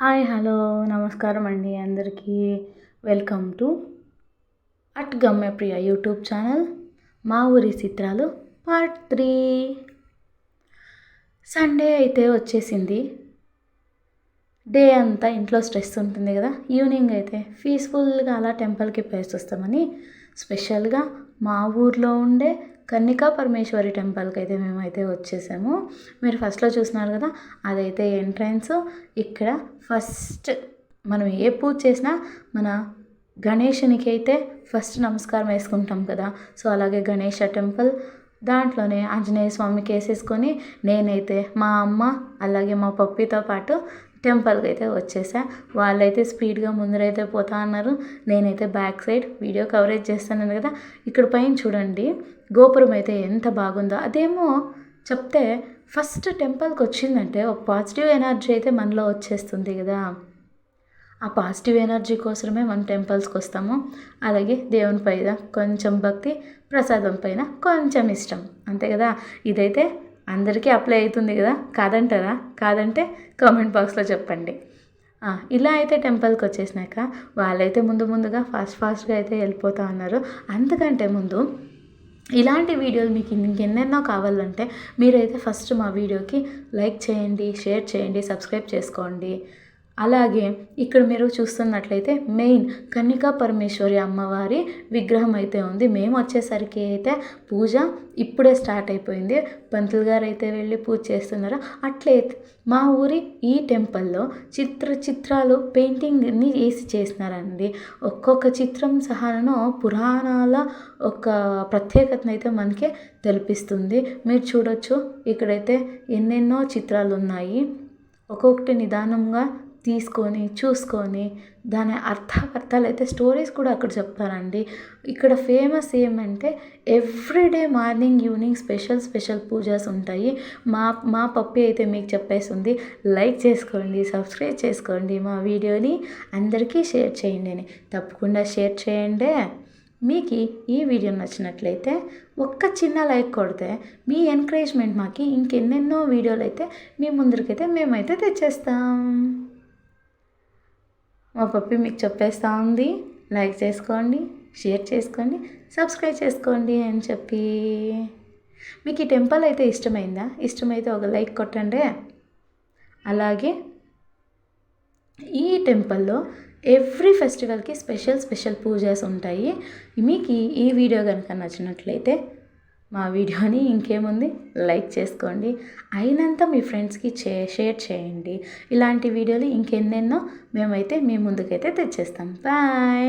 Hi hello నమస్కారం అండి అందరికీ. Welcome to at Gamyapriya YouTube channel. మా ఊరి చిత్రాలు పార్ట్ 3. సండే అయితే వచ్చేసింది. డే అంతా ఇంట్లో స్ట్రెస్ ఉంటుంది కదా, ఈవినింగ్ అయితే పీస్ఫుల్గా అలా టెంపుల్కి పోయేసి వస్తామని స్పెషల్గా మా ఊర్లో ఉండే కన్నికా పరమేశ్వరి టెంపుల్కి అయితే మేమైతే వచ్చేసాము. మీరు ఫస్ట్లో చూస్తున్నారు కదా, అదైతే ఎంట్రన్స్. ఇక్కడ ఫస్ట్ మనం ఏ పూజ చేసినా మన గణేషునికి అయితే ఫస్ట్ నమస్కారం వేసుకుంటాం కదా. సో అలాగే గణేష టెంపుల్ దాంట్లోనే ఆంజనేయ స్వామికి వేసేసుకొని నేనైతే మా అమ్మ అలాగే మా పప్పితో పాటు టెంపుల్కి అయితే వచ్చేసా. వాళ్ళైతే స్పీడ్గా ముందరైతే పోతా అన్నారు, నేనైతే బ్యాక్ సైడ్ వీడియో కవరేజ్ చేస్తాను కదా. ఇక్కడ పైన చూడండి గోపురం అయితే ఎంత బాగుందో. అదేమో చెప్తే ఫస్ట్ టెంపుల్కి వచ్చిందంటే ఒక పాజిటివ్ ఎనర్జీ అయితే మనలో వచ్చేస్తుంది కదా. ఆ పాజిటివ్ ఎనర్జీ కోసమే మనం టెంపుల్స్కి వస్తాము. అలాగే దేవుని పైన కొంచెం భక్తి, ప్రసాదం పైన కొంచెం ఇష్టం, అంతే కదా. ఇదైతే అందరికీ అప్లై అవుతుంది కదా, కాదంటారా? కాదంటే కామెంట్ బాక్స్లో చెప్పండి. ఇలా అయితే టెంపుల్కి వచ్చేసినాక వాళ్ళైతే ముందుగా ఫాస్ట్గా అయితే వెళ్ళిపోతా ఉన్నారు. అంతకంటే ముందు ఇలాంటి వీడియోలు మీకు ఇంకెన్నెన్నో కావాలంటే మీరైతే ఫస్ట్ మా వీడియోకి లైక్ చేయండి, షేర్ చేయండి, సబ్స్క్రైబ్ చేసుకోండి. అలాగే ఇక్కడ మీరు చూస్తున్నట్లయితే మెయిన్ కన్నికా పరమేశ్వరి అమ్మవారి విగ్రహం అయితే ఉంది. మేము వచ్చేసరికి అయితే పూజ ఇప్పుడే స్టార్ట్ అయిపోయింది. పంతులు గారు అయితే వెళ్ళి పూజ చేస్తున్నారు. అట్లే మా ఊరి ఈ టెంపుల్లో చిత్రాలు పెయింటింగ్ని వేసి చేసినారండి. ఒక్కొక్క చిత్రం సహాను పురాణాల ఒక ప్రత్యేకతను అయితే మనకి తెలిపిస్తుంది. మీరు చూడొచ్చు ఇక్కడైతే ఎన్నెన్నో చిత్రాలు ఉన్నాయి. ఒక్కొక్కటి నిదానంగా తీసుకొని చూసుకొని దాని అర్థాలు అయితే స్టోరీస్ కూడా అక్కడ చెప్తారండి. ఇక్కడ ఫేమస్ ఏమంటే everyday morning evening special pujas ఉంటాయి. మా పప్పి అయితే మీకు చెప్పేస్తుంది, లైక్ చేసుకోండి, సబ్స్క్రైబ్ చేసుకోండి, మా వీడియోని అందరికీ షేర్ చేయండి అని. తప్పకుండా షేర్ చేయండి. మీకు ఈ వీడియో నచ్చినట్లయితే ఒక్క చిన్న లైక్ కొడితే మీ ఎంకరేజ్మెంట్ మాకు ఇంకెన్నెన్నో వీడియోలు అయితే మీ ముందరికైతే మేమైతే తెచ్చేస్తాం. మా పప్పి మీకు చెప్పేస్తూ ఉంది, లైక్ చేసుకోండి, షేర్ చేసుకోండి, సబ్స్క్రైబ్ చేసుకోండి అని చెప్పి. మీకు ఈ టెంపుల్ అయితే ఇష్టమైందా? ఇష్టమైతే ఒక లైక్ కొట్టండి. అలాగే ఈ టెంపుల్లో ఎవ్రీ ఫెస్టివల్కి స్పెషల్ పూజస్ ఉంటాయి. మీకు ఈ వీడియో కనుక నచ్చినట్లయితే మా వీడియోని ఇంకేముంది లైక్ చేసుకోండి, అయినంత మీ ఫ్రెండ్స్కి షేర్ చేయండి. ఇలాంటి వీడియోలు ఇంకెన్నెన్నో మేమైతే మీ ముందుకైతే తెచ్చేస్తాం. బాయ్.